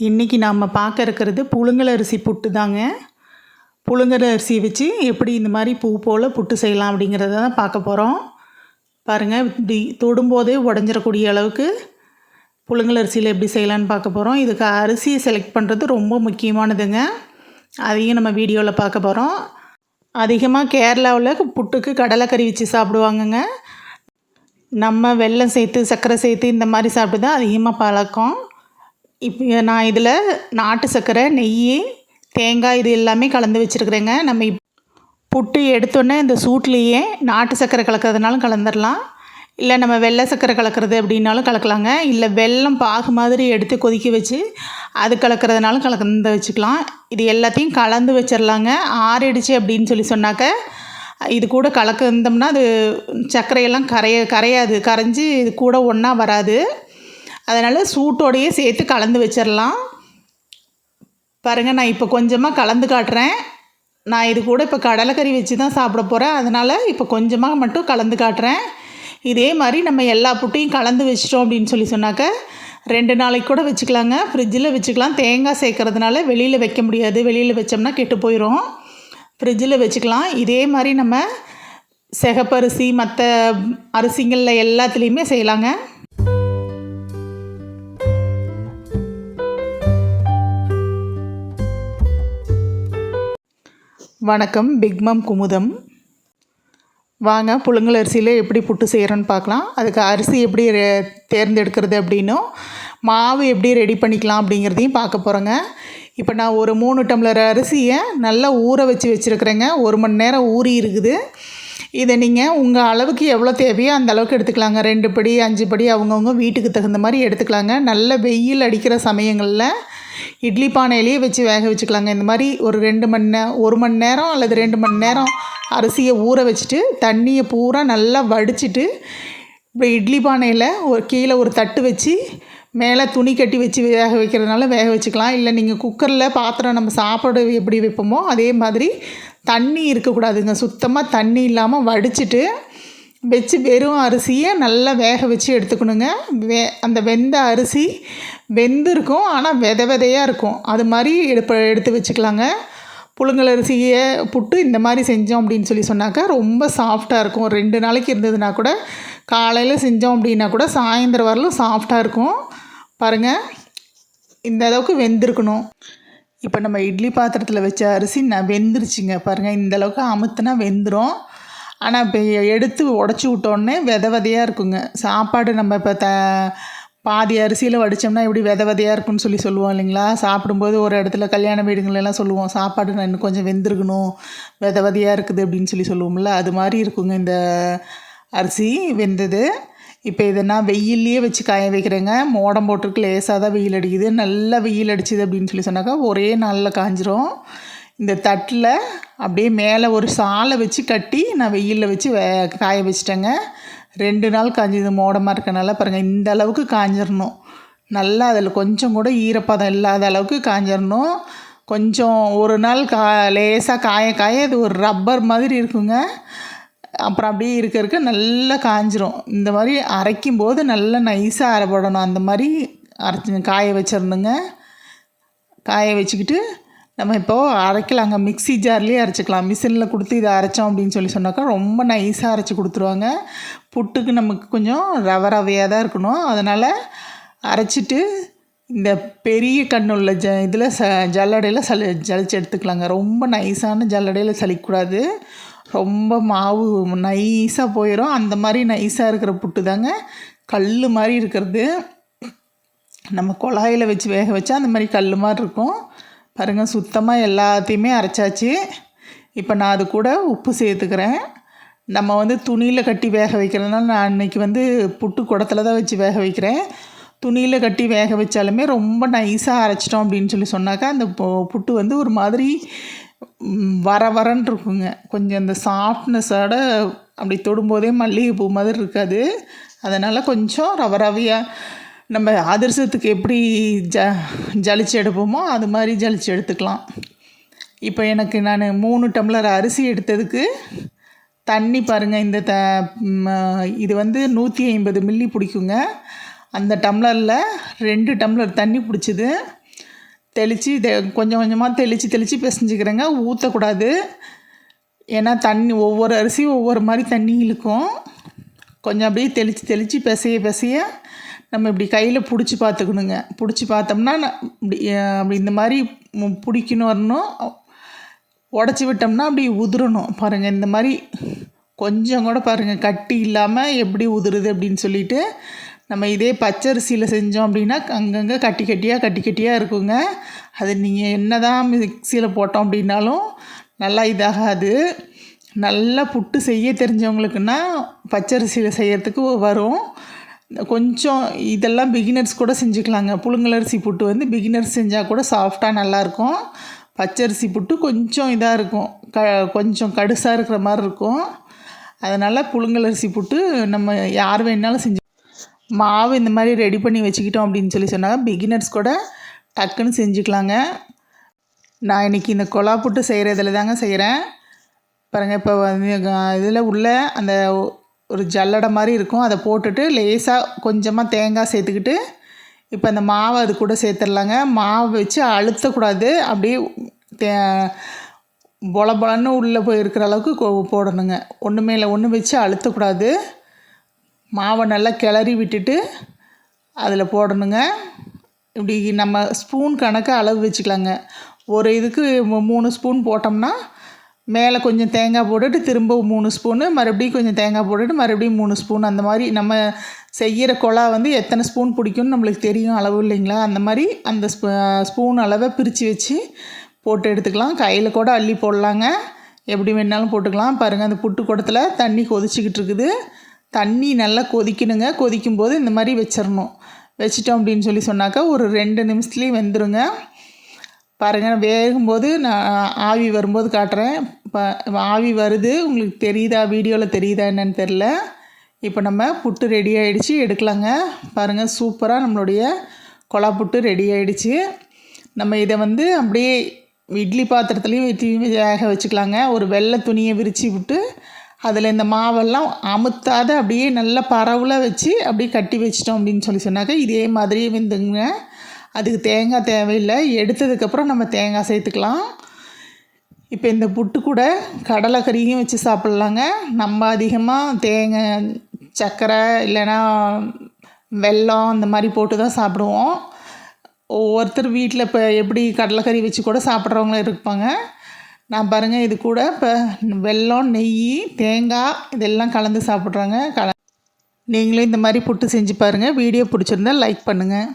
இன்றைக்கி நாம் பார்க்க இருக்கிறது புழுங்கல் அரிசி புட்டு தாங்க. புழுங்கல் அரிசி வச்சு எப்படி இந்த மாதிரி பூ போல் புட்டு செய்யலாம் அப்படிங்கிறத தான் பார்க்க போகிறோம். பாருங்கள், இப்படி தொடும்போதே உடஞ்சிடக்கூடிய அளவுக்கு புழுங்கல் அரிசியில் எப்படி செய்யலான்னு பார்க்க போகிறோம். இதுக்கு அரிசியை செலக்ட் பண்ணுறது ரொம்ப முக்கியமானதுங்க. அதையும் நம்ம வீடியோவில் பார்க்க போகிறோம். அதிகமாக கேரளாவில் புட்டுக்கு கடலைக்கறி வச்சு சாப்பிடுவாங்கங்க. நம்ம வெல்லம் சேர்த்து சர்க்கரை சேர்த்து இந்த மாதிரி சாப்பிட்டு தான் அதிகமாக பழக்கம். இப்போ நான் இதில் நாட்டு சர்க்கரை, நெய், தேங்காய் இது எல்லாமே கலந்து வச்சுருக்குறேங்க. நம்ம புட்டு எடுத்தோன்னே இந்த சூட்லேயே நாட்டு சர்க்கரை கலக்கிறதுனாலும் கலந்துடலாம், இல்லை நம்ம வெள்ளை சர்க்கரை கலக்கிறது அப்படின்னாலும் கலக்கலாங்க. இல்லை வெல்லம் பாகு மாதிரி எடுத்து கொதிக்க வச்சு அது கலக்கிறதுனாலும் கலந்து வச்சுக்கலாம். இது எல்லாத்தையும் கலந்து வச்சிடலாங்க. ஆறிடுச்சு அப்படின்னு சொன்னாக்க இது கூட கலக்கிருந்தோம்னா அது சர்க்கரையெல்லாம் கரையாது, கரைஞ்சி இது கூட ஒன்றா வராது. அதனால் சூட்டோடையே சேர்த்து கலந்து வச்சிடலாம். பாருங்கள், நான் இப்போ கொஞ்சமாக கலந்து காட்டுறேன். நான் இது கூட இப்போ கடலைக்கறி வச்சு தான் சாப்பிட போகிறேன். அதனால் இப்போ கொஞ்சமாக மட்டும் கலந்து காட்டுறேன். இதே மாதிரி நம்ம எல்லா புட்டையும் கலந்து வச்சிட்டோம் அப்படின்னு சொன்னாக்க 2 நாளைக்கு கூட வச்சுக்கலாங்க. ஃப்ரிட்ஜில் வச்சுக்கலாம். தேங்காய் சேர்க்கறதுனால வெளியில் வைக்க முடியாது. வெளியில் வச்சோம்னா கெட்டு போயிடும். ஃப்ரிட்ஜில் வச்சுக்கலாம். இதே மாதிரி நம்ம சிகப்பரிசி மற்ற அரிசிங்களில் எல்லாத்துலேயுமே செய்யலாங்க. வணக்கம், பிக்மம் குமுதம். வாங்க, புழுங்கல் அரிசியில் எப்படி புட்டு செய்கிறோன்னு பார்க்கலாம். அதுக்கு அரிசி எப்படி தேர்ந்தெடுக்கிறது அப்படின்னும் மாவு எப்படி ரெடி பண்ணிக்கலாம் அப்படிங்கிறதையும் பார்க்க போகிறோங்க. இப்போ நான் ஒரு 3 டம்ளர் அரிசியை நல்லா ஊற வச்சுருக்கிறேங்க. 1 மணி நேரம் ஊறி இருக்குது. இதை நீங்கள் உங்கள் அளவுக்கு எவ்வளோ தேவையோ அந்த அளவுக்கு எடுத்துக்கலாங்க. 2 படி 5 படி அவங்கவுங்க வீட்டுக்கு தகுந்த மாதிரி எடுத்துக்கலாங்க. நல்ல வெயில் அடிக்கிற சமயங்களில் இட்லி பானையிலேயே வச்சு வேக வச்சுக்கலாங்க. இந்த மாதிரி ஒரு 1 மணி நேரம் அல்லது 2 மணி நேரம் அரிசியை ஊற வச்சுட்டு தண்ணியை பூரா நல்லா வடிச்சிட்டு இப்படி இட்லி பானையில் கீழே ஒரு தட்டு வச்சு மேலே துணி கட்டி வச்சு வேக வைக்கிறதுனால வேக வச்சுக்கலாம். இல்லை நீங்கள் குக்கரில் பாத்திரம் நம்ம சாப்பாடு எப்படி வைப்போமோ அதே மாதிரி தண்ணி இருக்கக்கூடாதுங்க. சுத்தமாக தண்ணி இல்லாமல் வடிச்சிட்டு வச்சு வெறும் அரிசியை நல்லா வேக வச்சு எடுத்துக்கணுங்க. அந்த வெந்த அரிசி வெந்திருக்கும், ஆனால் விதையாக இருக்கும். அது மாதிரி எடுத்து வச்சுக்கலாங்க. புழுங்கல் அரிசியை புட்டு இந்த மாதிரி செஞ்சோம் அப்படின்னு சொன்னாக்கா ரொம்ப சாஃப்டாக இருக்கும். 2 நாளைக்கு இருந்ததுன்னா கூட காலையில் செஞ்சோம் அப்படின்னா கூட சாயந்தரம் வரலும் சாஃப்டாக இருக்கும். பாருங்கள், இந்த அளவுக்கு வெந்திருக்கணும். இப்போ நம்ம இட்லி பாத்திரத்தில் வச்ச அரிசி வெந்துருச்சுங்க. பாருங்கள், இந்த அளவுக்கு அமுத்துனா வெந்துடும். ஆனால் இப்போ எடுத்து உடச்சி விட்டோன்னே விதையாக இருக்குங்க. சாப்பாடு நம்ம இப்போ பாதி அரிசியில் வடித்தோம்னா எப்படி விதையாக இருக்குன்னு சொல்லுவோம் இல்லைங்களா? சாப்பிடும்போது ஒரு இடத்துல கல்யாண வீடுங்களெல்லாம் சொல்லுவோம், சாப்பாடு இன்னும் கொஞ்சம் வெந்திருக்கணும், விதையாக இருக்குது அப்படின்னு சொல்லுவோம்ல. அது மாதிரி இருக்குங்க இந்த அரிசி வெந்தது. இப்போ இதை நான் வெயில்லையே வச்சு காய வைக்கிறேங்க. மோடம் போட்டிருக்கு, லேசாக தான் வெயில் அடிக்குது. நல்லா வெயில் அடிச்சுது அப்படின்னு சொன்னாக்கா ஒரே நாளில் காஞ்சிரும். இந்த தட்டில் அப்படியே மேலே ஒரு சாலை வச்சு கட்டி நான் வெயிலில் வச்சு காய வச்சிட்டேங்க. 2 நாள் காஞ்சது. மோடமாக இருக்கனால பாருங்கள், இந்த அளவுக்கு காஞ்சிடணும். நல்லா அதில் கொஞ்சம் கூட ஈரப்பதம் இல்லாத அளவுக்கு காஞ்சிடணும். கொஞ்சம் ஒரு நாள் லேசாக காய அது ஒரு ரப்பர் மாதிரி இருக்குங்க. அப்புறம் அப்படியே இருக்க நல்லா காஞ்சிரும். இந்த மாதிரி அரைக்கும்போது நல்லா நைஸாக அரைப்படணும். அந்த மாதிரி காய வச்சிடணுங்க. காய வச்சுக்கிட்டு நம்ம இப்போது அரைக்கலாங்க. மிக்ஸி ஜார்லேயே அரைச்சிக்கலாம். மிஷினில் கொடுத்து இதை அரைச்சோம் அப்படின்னு சொன்னாக்கா ரொம்ப நைஸாக அரைச்சி கொடுத்துருவாங்க. புட்டுக்கு நமக்கு கொஞ்சம் ரவையாக தான் இருக்கணும். அதனால் அரைச்சிட்டு இந்த பெரிய கண்ணுள்ள இதில் ஜல்லடையில் ஜலிச்சு எடுத்துக்கலாங்க. ரொம்ப நைஸான ஜல்லடையில் சலிக்கக்கூடாது. ரொம்ப மாவு நைஸாக போயிடும். அந்த மாதிரி நைஸாக இருக்கிற புட்டு தாங்க கல் மாதிரி இருக்கிறது. நம்ம குழாயில் வச்சு வேக வச்சா அந்த மாதிரி கல் மாதிரி இருக்கும். பாருங்கள், சுத்தமாக எல்லாத்தையுமே அரைச்சாச்சு. இப்போ நான் அது கூட உப்பு சேர்த்துக்கிறேன். நம்ம துணியில் கட்டி வேக வைக்கிறதுனால நான் இன்றைக்கி புட்டு குடத்தில் தான் வச்சு வேக வைக்கிறேன். துணியில் கட்டி வேக வச்சாலுமே ரொம்ப நைஸாக அரைச்சிட்டோம் அப்படின்னு சொன்னாக்கா அந்த புட்டு ஒரு மாதிரி வரன்னு இருக்குங்க. கொஞ்சம் அந்த சாஃப்ட்னஸோட அப்படி தொடும்போதே மல்லிகைப்பூ மாதிரி இருக்காது. அதனால் கொஞ்சம் ரவையாக நம்ம அதிரசத்துக்கு எப்படி ஜலிச்சு எடுப்போமோ அது மாதிரி ஜலிச்சு எடுத்துக்கலாம். இப்போ எனக்கு நான் 3 டம்ளர் அரிசி எடுத்ததுக்கு தண்ணி பாருங்கள், இந்த இது 150 மில்லி பிடிக்குங்க. அந்த டம்ளரில் 2 டம்ளர் தண்ணி பிடிச்சிது. தெளித்து கொஞ்சம் கொஞ்சமாக தெளித்து பிசைஞ்சிக்கிறேங்க. ஊற்றக்கூடாது. ஏன்னா தண்ணி ஒவ்வொரு அரிசியும் ஒவ்வொரு மாதிரி தண்ணி இழுக்கும். கொஞ்சம் அப்படியே தெளித்து பிசைய நம்ம இப்படி கையில் பிடிச்சி பார்த்துக்கணுங்க. பிடிச்சி பார்த்தோம்னா அப்படி இந்த மாதிரி பிடிக்கணும் வரணும். உடச்சி விட்டோம்னா அப்படி உதிரணும். பாருங்கள், இந்த மாதிரி கொஞ்சம் கூட பாருங்கள் கட்டி இல்லாமல் எப்படி உதிருது அப்படின்னு சொல்லிட்டு. நம்ம இதே பச்சரிசியில் செஞ்சோம் அப்படின்னா அங்கங்கே கட்டி கட்டியாக இருக்குங்க. அது நீங்கள் என்ன தான் மிக்சியில் போட்டோம் அப்படின்னாலும் நல்லா இதாகாது. நல்லா புட்டு செய்ய தெரிஞ்சவங்களுக்குன்னா பச்சரிசியில் செய்கிறதுக்கு வரும். கொஞ்சம் இதெல்லாம் பிகினர்ஸ் கூட செஞ்சுக்கலாங்க. புழுங்கலரிசி புட்டு வந்து பிகினர்ஸ் செஞ்சால் கூட சாஃப்டாக நல்லாயிருக்கும். பச்சரிசி புட்டு கொஞ்சம் இதாக இருக்கும், கொஞ்சம் கடுசாக இருக்கிற மாதிரி இருக்கும். அதனால் புழுங்கலரிசி புட்டு நம்ம யார் வேணாலும் செஞ்சு மாவு இந்த மாதிரி ரெடி பண்ணி வச்சுக்கிட்டோம் அப்படின்னு சொன்னாங்க பிகினர்ஸ் கூட டக்குன்னு செஞ்சுக்கலாங்க. நான் இன்றைக்கி இந்த கொலா புட்டு செய்கிறதில் தாங்க செய்கிறேன். பாருங்கள், இப்போ வந்து இதில் உள்ள அந்த ஒரு ஜல்லடை மாதிரி இருக்கும். அதை போட்டுட்டு லேசாக கொஞ்சமாக தேங்காய் சேர்த்துக்கிட்டு இப்போ அந்த மாவை அது கூட சேர்த்துடலாங்க. மாவு வச்சு அழுத்தக்கூடாது. அப்படியே பொலன்னு உள்ளே போய் இருக்கிற அளவுக்கு போடணுங்க. ஒன்று மேலே ஒன்று வச்சு அழுத்தக்கூடாது. மாவை நல்லா கிளறி விட்டுட்டு அதில் போடணுங்க. இப்படி நம்ம ஸ்பூன் கணக்கு அளவு வச்சுக்கலாங்க. ஒரு இதுக்கு 3 ஸ்பூன் போட்டோம்னா மேலே கொஞ்சம் தேங்காய் போட்டுட்டு திரும்ப 3 ஸ்பூனு, மறுபடியும் கொஞ்சம் தேங்காய் போட்டுட்டு மறுபடியும் 3 ஸ்பூன், அந்த மாதிரி நம்ம செய்கிற கொலா வந்து எத்தனை ஸ்பூன் பிடிக்கும்னு நம்மளுக்கு தெரியும் அளவு இல்லைங்களா. அந்த மாதிரி அந்த ஸ்பூன் அளவை பிரித்து வச்சு போட்டு எடுத்துக்கலாம். கையில் கூட அள்ளி போடலாங்க, எப்படி வேணாலும் போட்டுக்கலாம். பாருங்கள், அந்த புட்டு குடத்தில் தண்ணி கொதிச்சிக்கிட்டு இருக்குது. தண்ணி நல்லா கொதிக்கணுங்க. கொதிக்கும்போது இந்த மாதிரி வச்சிடணும். வச்சிட்டோம் அப்படின்னு சொன்னாக்கா ஒரு 2 நிமிஷத்துலேயே வெந்துருங்க. பாருங்கள், வேகும்போது நான் ஆவி வரும்போது காட்டுறேன். ஆவி வருது, உங்களுக்கு தெரியுதா, வீடியோவில் தெரியுதா என்னன்னு தெரில. இப்போ நம்ம புட்டு ரெடி ஆகிடுச்சு, எடுக்கலாங்க. பாருங்கள், சூப்பராக நம்மளுடைய கொலா புட்டு ரெடி ஆகிடுச்சு. நம்ம இதை வந்து அப்படியே இட்லி பாத்திரத்துலேயும் ஊற்றி வேக வச்சுக்கலாங்க. ஒரு வெள்ளை துணியை விரித்து விட்டு அதில் இந்த மாவெல்லாம் அமுத்தாத அப்படியே நல்லா பரவலாக வச்சு அப்படியே கட்டி வச்சிட்டோம் அப்படின்னு சொன்னாக்க இதே மாதிரியே வெந்துங்க. அதுக்கு தேங்காய் தேவையில்லை. எடுத்ததுக்கப்புறம் நம்ம தேங்காய் சேர்த்துக்கலாம். இப்போ இந்த புட்டு கூட கடலைக்கறியும் வச்சு சாப்பிட்லாங்க. நம்ம அதிகமாக தேங்காய், சர்க்கரை இல்லைன்னா வெல்லம் இந்த மாதிரி போட்டு தான் சாப்பிடுவோம். ஒவ்வொருத்தர் வீட்டில் இப்போ எப்படி கடலைக்கறி வச்சு கூட சாப்பிட்றவங்களும் இருப்பாங்க. நான் பாருங்கள், இது கூட இப்போ வெல்லம், நெய், தேங்காய் இதெல்லாம் கலந்து சாப்பிட்றாங்க. நீங்களும் இந்த மாதிரி புட்டு செஞ்சு பாருங்கள். வீடியோ பிடிச்சிருந்தா லைக் பண்ணுங்கள்.